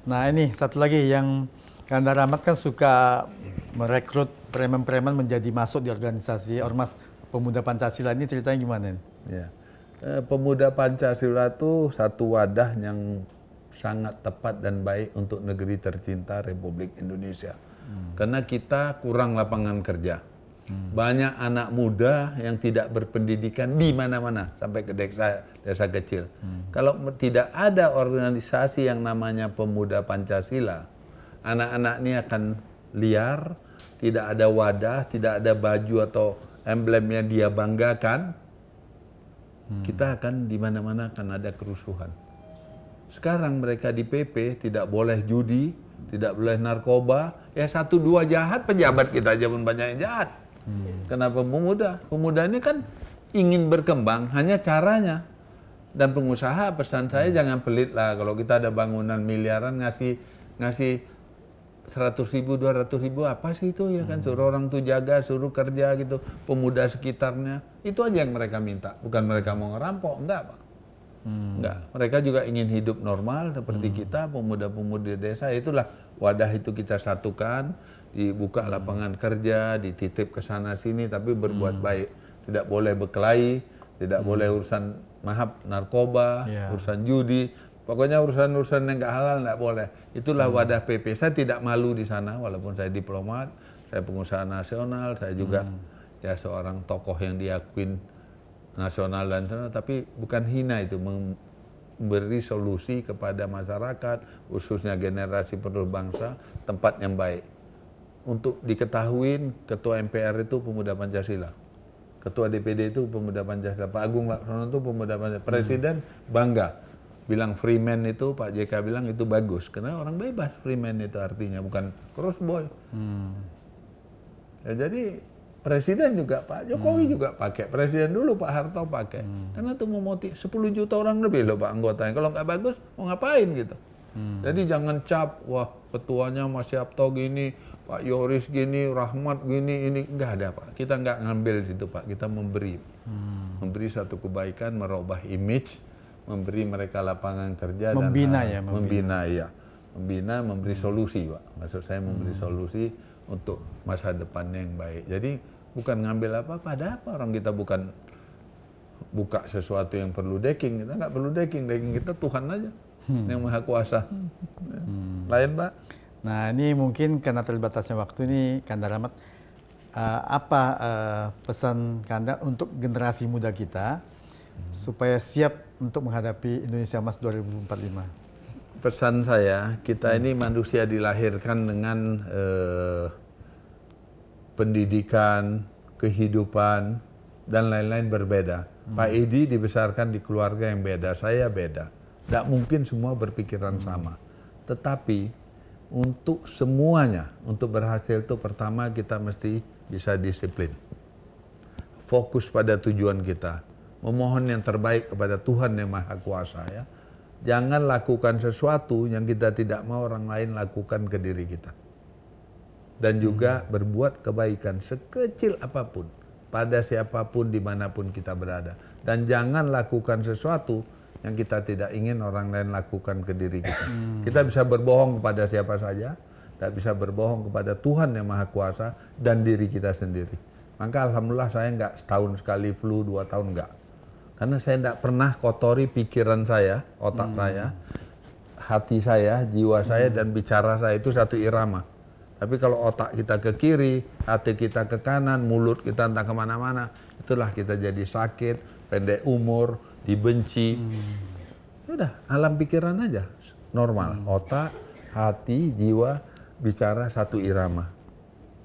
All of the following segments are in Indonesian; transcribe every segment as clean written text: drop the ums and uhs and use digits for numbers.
Nah ini satu lagi yang Kanda Rahmat kan suka merekrut preman-preman menjadi masuk di organisasi Ormas Pemuda Pancasila, ini ceritanya gimana nih? Ya. Pemuda Pancasila itu satu wadah yang sangat tepat dan baik untuk negeri tercinta Republik Indonesia. Karena kita kurang lapangan kerja. Banyak anak muda yang tidak berpendidikan di mana-mana sampai ke desa kecil. Kalau tidak ada organisasi yang namanya Pemuda Pancasila, anak-anak ini akan liar, tidak ada wadah, tidak ada baju atau emblem yang dia banggakan. Kita akan di mana-mana akan ada kerusuhan. Sekarang mereka di PP tidak boleh judi, tidak boleh narkoba. Ya 1-2 jahat, pejabat kita aja pun banyak yang jahat. Kenapa pemuda? Pemuda ini kan ingin berkembang, hanya caranya. Dan pengusaha, pesan saya jangan pelit lah. Kalau kita ada bangunan miliaran ngasih 100.000, 200.000, apa sih itu ya kan? Suruh orang tuh jaga, suruh kerja gitu, pemuda sekitarnya. Itu aja yang mereka minta, bukan mereka mau ngerampok, enggak Pak. Enggak, mereka juga ingin hidup normal seperti kita, pemuda-pemudi desa. Itulah wadah itu kita satukan, dibuka lapangan kerja, dititip ke sana sini, tapi berbuat baik. Tidak boleh berkelahi, tidak boleh urusan narkoba, urusan judi. Pokoknya urusan-urusan yang nggak halal nggak boleh. Itulah wadah PP. Saya tidak malu di sana, walaupun saya diplomat, saya pengusaha nasional, saya juga ya seorang tokoh yang diakuin nasional dan nasional, tapi bukan hina itu memberi solusi kepada masyarakat, khususnya generasi penerus bangsa, tempat yang baik. Untuk diketahui, Ketua MPR itu pemuda Pancasila. Ketua DPD itu pemuda Pancasila. Pak Agung Laksono itu pemuda Pancasila. Presiden bangga. Bilang freeman itu, Pak JK bilang itu bagus. Karena orang bebas, freeman itu artinya, bukan crossboy. Ya, jadi Presiden juga, Pak Jokowi juga pakai. Presiden dulu Pak Harto pakai. Karena itu memotivasi 10 juta orang lebih loh Pak anggotanya. Kalau nggak bagus, mau ngapain gitu. Jadi jangan cap, wah ketuanya Mas Yapto gini, Pak Yoris gini, Rahmat gini, ini nggak ada Pak. Kita nggak ngambil situ Pak, kita memberi. Memberi satu kebaikan, merubah image, memberi mereka lapangan kerja, membina dan membina, memberi solusi Pak. Maksud saya memberi solusi untuk masa depannya yang baik. Jadi bukan ngambil apa-apa, ada apa orang kita bukan buka sesuatu yang perlu decking, kita nggak perlu decking kita Tuhan aja yang Maha Kuasa. Lain Pak. Nah ini mungkin karena terbatasnya waktu ini, Kanda Rahmat, apa pesan Kanda untuk generasi muda kita supaya siap untuk menghadapi Indonesia Emas 2045? Pesan saya, kita ini manusia dilahirkan dengan pendidikan, kehidupan, dan lain-lain berbeda. Pak Edi dibesarkan di keluarga yang beda, saya beda. Tidak mungkin semua berpikiran sama. Tetapi untuk semuanya, untuk berhasil itu pertama kita mesti bisa disiplin. Fokus pada tujuan kita. Memohon yang terbaik kepada Tuhan yang Maha Kuasa ya. Jangan lakukan sesuatu yang kita tidak mau orang lain lakukan ke diri kita. Dan juga berbuat kebaikan sekecil apapun pada siapapun dimanapun kita berada. Dan jangan lakukan sesuatu yang kita tidak ingin orang lain lakukan ke diri kita. Kita bisa berbohong kepada siapa saja, tidak bisa berbohong kepada Tuhan yang Maha Kuasa dan diri kita sendiri. Maka alhamdulillah saya nggak setahun sekali flu, 2 tahun nggak. Karena saya tidak pernah kotori pikiran saya, otak saya, hati saya, jiwa saya, dan bicara saya itu satu irama. Tapi kalau otak kita ke kiri, hati kita ke kanan, mulut kita entah kemana-mana, itulah kita jadi sakit, pendek umur, dibenci. Udah, alam pikiran aja, normal. Otak, hati, jiwa, bicara satu irama.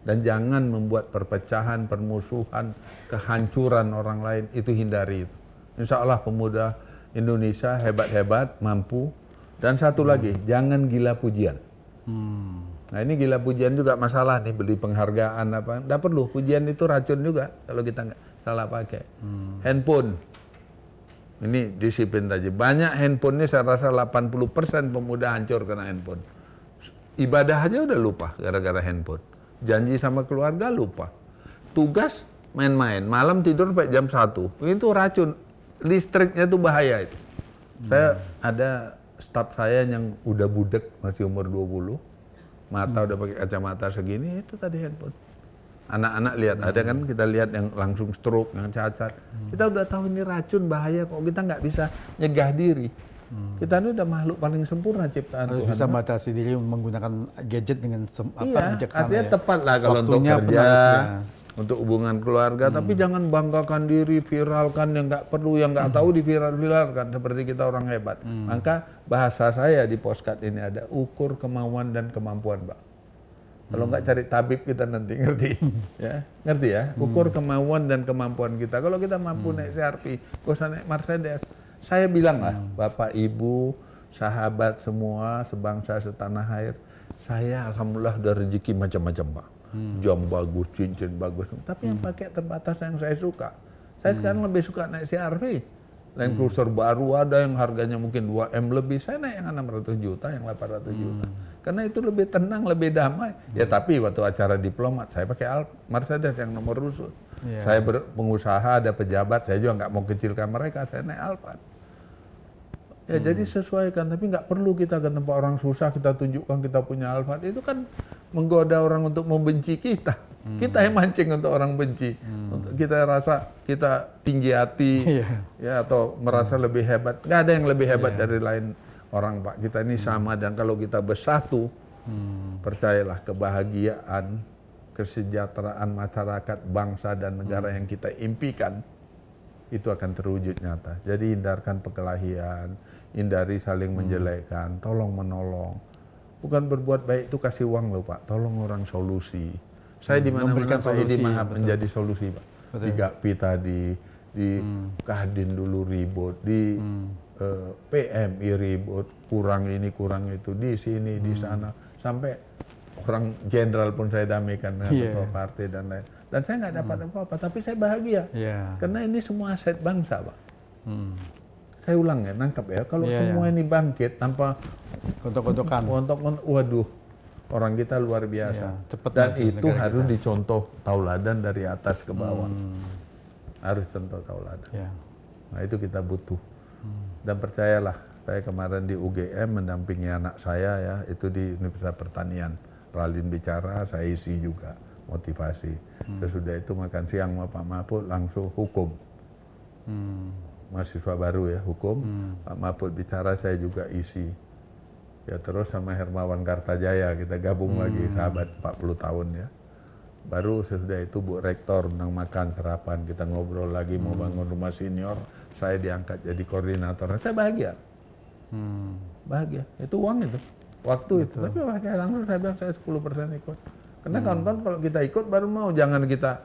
Dan jangan membuat perpecahan, permusuhan, kehancuran orang lain, itu hindari itu. Insya Allah pemuda Indonesia hebat-hebat, mampu. Dan satu lagi, jangan gila pujian. Nah ini gila pujian juga masalah nih, beli penghargaan apa. Nggak perlu, pujian itu racun juga kalau kita nggak salah pakai. Handphone, ini disiplin aja. Banyak handphone ini saya rasa 80% pemuda hancur karena handphone. Ibadah aja udah lupa gara-gara handphone. Janji sama keluarga lupa. Tugas main-main, malam tidur sampai jam 1. Itu racun. Listriknya tuh bahaya itu. Saya ada staf saya yang udah budek masih umur 20, mata udah pakai kacamata segini, itu tadi handphone. Anak-anak lihat, ada kan kita lihat yang langsung stroke, yang cacat. Kita udah tahu ini racun, bahaya, kok kita nggak bisa nyegah diri. Kita ini udah makhluk paling sempurna ciptaan harus Tuhan. bisa batasi diri menggunakan gadget dengan bijaksana. Artinya tepat lah kalau untuk kerja, untuk hubungan keluarga, tapi jangan banggakan diri, viralkan yang nggak perlu, yang nggak tahu diviral-viralkan seperti kita orang hebat. Maka bahasa saya di postcard ini ada ukur kemauan dan kemampuan, Pak. Kalau nggak cari tabib kita nanti, ngerti? Ya, ngerti ya? Ukur kemauan dan kemampuan kita. Kalau kita mampu naik CR-V, gak usah naik Mercedes. Saya bilang lah, Bapak, Ibu, sahabat semua, sebangsa, setanah air, saya alhamdulillah udah rezeki macam-macam, Pak. Jam bagus, cincin bagus, tapi yang pakai terbatas yang saya suka. Saya sekarang lebih suka naik CR-V. Land Cruiser baru ada yang harganya mungkin 2M lebih, saya naik yang 600 juta, yang 800 juta. Karena itu lebih tenang, lebih damai. Ya tapi waktu acara diplomat, saya pakai Mercedes yang nomor rusut. Saya pengusaha, ada pejabat, saya juga nggak mau kecilkan mereka, saya naik Alphard. Ya jadi sesuaikan, tapi nggak perlu kita ke tempat orang susah, kita tunjukkan kita punya Alphard. Itu kan menggoda orang untuk membenci kita. Kita yang mancing untuk orang benci. Untuk kita rasa kita tinggi hati, ya atau merasa lebih hebat. Nggak ada yang lebih hebat dari lain orang, Pak. Kita ini sama, dan kalau kita bersatu, percayalah kebahagiaan, kesejahteraan masyarakat, bangsa dan negara yang kita impikan itu akan terwujud nyata. Jadi hindarkan perkelahian, hindari saling menjelekkan, tolong menolong. Bukan berbuat baik itu kasih uang loh, Pak. Tolong orang solusi. Saya di mana-mana Pak Edi menjadi solusi, Pak. Di GAPI tadi, di Kadin dulu ribut, di PMI ribut, kurang ini kurang itu, di sini di sana, sampai orang jenderal pun saya damaikan dengan ketua partai dan lain. Dan saya nggak dapat apa-apa, tapi saya bahagia karena ini semua aset bangsa, Pak. Saya ulang ya, nangkap ya, kalau semua ini bangkit tanpa gontok-gontokan, waduh, orang kita luar biasa. Dan itu harus dicontoh tauladan dari atas ke bawah. Harus contoh tauladan. Nah itu kita butuh. Dan percayalah, saya kemarin di UGM mendampingi anak saya ya, itu di Universitas Pertanian. Ralin bicara, saya isi juga motivasi. Sesudah itu makan siang sama Pak Mahfud langsung hukum. Mahasiswa baru ya, hukum. Pak Mahfud bicara, saya juga isi. Ya terus sama Hermawan Kartajaya kita gabung lagi, sahabat 40 tahun ya. Baru sesudah itu Bu Rektor undang makan sarapan, kita ngobrol lagi mau bangun rumah senior, saya diangkat jadi koordinator. Saya bahagia. Bahagia. Itu uang itu. Waktu itu. Tapi pakai langsung saya bilang saya 10% ikut. Karena kawan-kawan kalau kita ikut baru mau, jangan kita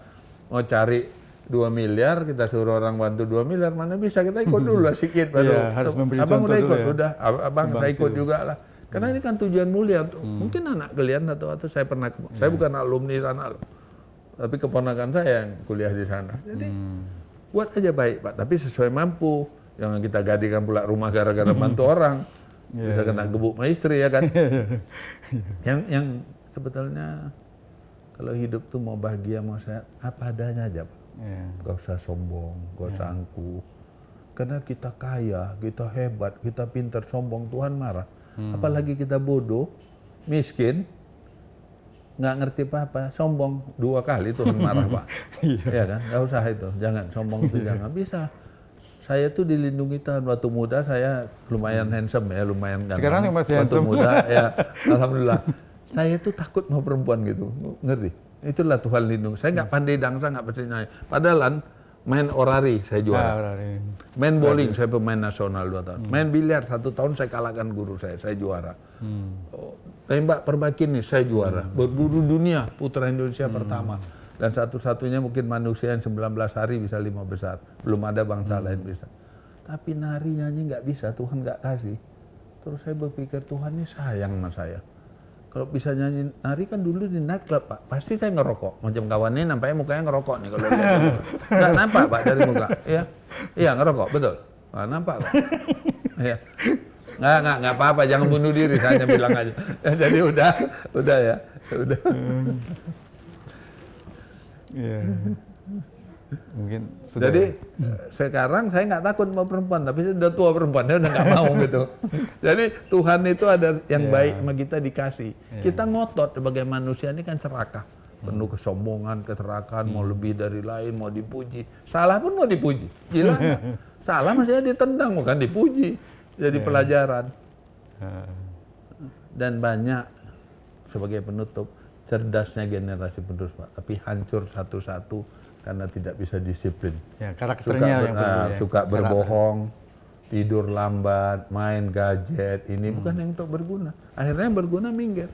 mau cari 2 miliar, kita suruh orang bantu 2 miliar, mana bisa, kita ikut dulu lah sedikit baru. Harus memberi abang contoh udah ikut, dulu ya. udah, abang saya ikut juga lah. Karena ini kan tujuan mulia. Mungkin anak kalian atau saya pernah, saya bukan alumni sana loh, tapi keponakan saya yang kuliah di sana. Jadi buat aja baik, Pak, tapi sesuai mampu. Jangan kita gadikan pula rumah gara-gara bantu orang. Bisa kena gebuk sama istri ya kan. Yang sebetulnya kalau hidup tuh mau bahagia, mau sehat, apa adanya aja, Pak. Gak usah sombong, gak usah angkuh. Karena kita kaya, kita hebat, kita pintar, sombong, Tuhan marah. Apalagi kita bodoh, miskin, nggak ngerti apa-apa, sombong 2 kali Tuhan marah, Pak. Ya kan, nggak usah itu, jangan sombong itu, jangan. Bisa. Saya tuh dilindungi Tuhan waktu muda, saya lumayan handsome ya, lumayan ganteng. Sekarang yang masih handsome. Waktu muda ya, alhamdulillah. Saya tuh takut mau perempuan gitu, ngerti? Itulah Tuhan lindung. Saya nggak pandai dangsa, nggak pandai nyanyi. Padahal main orari saya juara. Main bowling saya pemain nasional 2 tahun. Main biliar 1 tahun saya kalahkan guru saya juara. Tembak perbakin nih saya juara. Berburu dunia putra Indonesia pertama. Dan satu-satunya mungkin manusia yang 19 hari bisa 5 besar. Belum ada bangsa lain bisa. Tapi nari nyanyi nggak bisa, Tuhan nggak kasih. Terus saya berpikir Tuhan ini sayang sama saya. Kalau bisa nyanyi nari kan dulu di nightclub, Pak, pasti saya ngerokok. Macam kawan ini nampaknya mukanya ngerokok nih kalau lihat. Nggak nampak, Pak, dari muka. Iya ngerokok, betul. Nggak nampak, Pak. Iya. Nggak apa-apa, jangan bunuh diri, saya hanya bilang aja. Jadi udah ya, udah. Mungkin sudah. Jadi sekarang saya nggak takut sama perempuan, tapi saya udah tua perempuan, dia udah nggak mau gitu. Jadi Tuhan itu ada yang baik sama kita dikasih. Kita ngotot sebagai manusia ini kan serakah, penuh kesombongan, keserakahan, mau lebih dari lain, mau dipuji. Salah pun mau dipuji, gila nggak? Salah maksudnya ditendang, bukan dipuji. Jadi pelajaran. Dan banyak sebagai penutup, cerdasnya generasi penerus Pak, tapi hancur satu-satu karena tidak bisa disiplin. Ya, karakternya yang perlu ya. Suka berbohong, tidur lambat, main gadget, ini bukan yang untuk berguna. Akhirnya yang berguna minggir.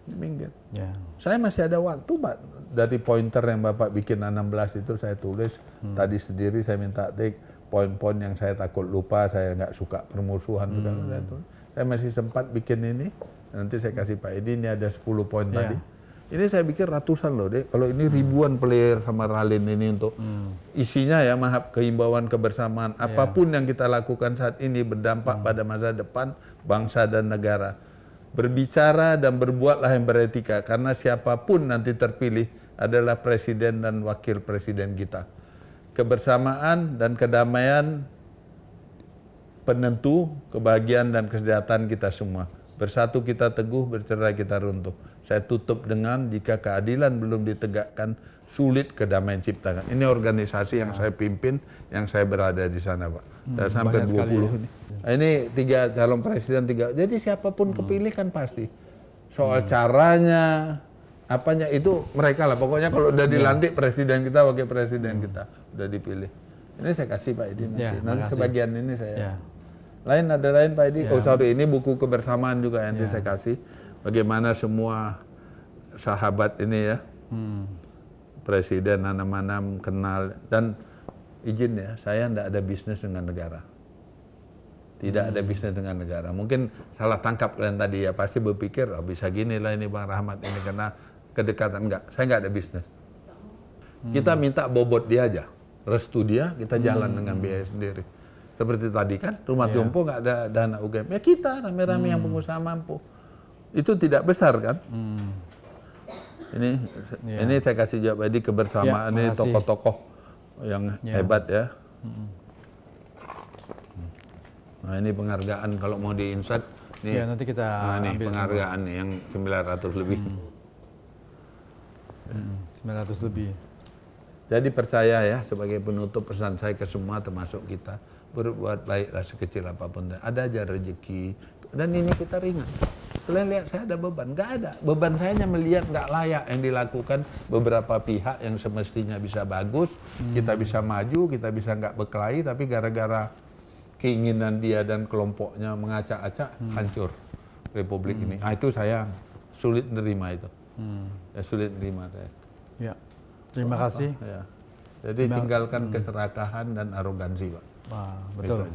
Minggir. Ya. Saya masih ada waktu Pak, dari pointer yang Bapak bikin 16 itu saya tulis, tadi sendiri saya minta take, poin-poin yang saya takut lupa, saya nggak suka permusuhan, saya masih sempat bikin ini. Nanti saya kasih Pak Edi, ini ada 10 poin tadi. Ini saya pikir ratusan loh, Dek. Kalau ini ribuan player sama Ralin ini untuk isinya ya, maaf, keimbauan kebersamaan. Apapun yang kita lakukan saat ini berdampak pada masa depan bangsa dan negara. Berbicara dan berbuatlah yang beretika, karena siapapun nanti terpilih adalah presiden dan wakil presiden kita. Kebersamaan dan kedamaian penentu kebahagiaan dan kesejahteraan kita semua. Bersatu kita teguh, bercerai kita runtuh. Saya tutup dengan, jika keadilan belum ditegakkan, sulit kedamaian ciptakan. Ini organisasi yang saya pimpin, yang saya berada di sana, Pak. Saya sampai 20 ya. ini. Nah, ini 3 calon presiden, 3. Jadi siapapun kepilih kan pasti. Soal caranya, apanya itu mereka lah. Pokoknya kalau udah dilantik presiden kita, wakil presiden kita udah dipilih. Ini saya kasih Pak Edi nanti. Nanti sebagian ini saya. Lain ada lain Pak Edi. Oh sorry, ini buku kebersamaan juga yang nanti saya kasih. Bagaimana semua sahabat ini ya, presiden mana-mana kenal, dan izin ya, saya tidak ada bisnis dengan negara. Tidak ada bisnis dengan negara. Mungkin salah tangkap kalian tadi ya, pasti berpikir oh, bisa gini lah ini Bang Rahmat ini karena kedekatan. Enggak, saya nggak ada bisnis. Kita minta bobot dia aja, restu dia, kita jalan dengan biaya sendiri. Seperti tadi kan, rumah Tumpu nggak ada dana UGM. Ya kita rame-rame yang pengusaha mampu. Itu tidak besar kan? Ini saya kasih jawab tadi, kebersamaan ini tokoh-tokoh yang hebat ya. Nah ini penghargaan kalau mau di-insert. Ya nanti kita ambil penghargaan nih, yang 900 lebih. 900 lebih. Jadi percaya ya, sebagai penutup pesan saya ke semua termasuk kita, berbuat baiklah sekecil apapun. Ada aja rezeki. Dan ini kita ringan. Kalian lihat saya ada beban? Nggak ada. Beban saya hanya melihat nggak layak yang dilakukan beberapa pihak yang semestinya bisa bagus, kita bisa maju, kita bisa nggak berkelahi, tapi gara-gara keinginan dia dan kelompoknya mengacak-acak, hancur Republik ini. Ah, itu saya sulit menerima itu. Ya, sulit menerima saya. Ya. Terima kasih. Ya. Jadi tinggalkan keserakahan dan arogansi, Pak. Wah, betul.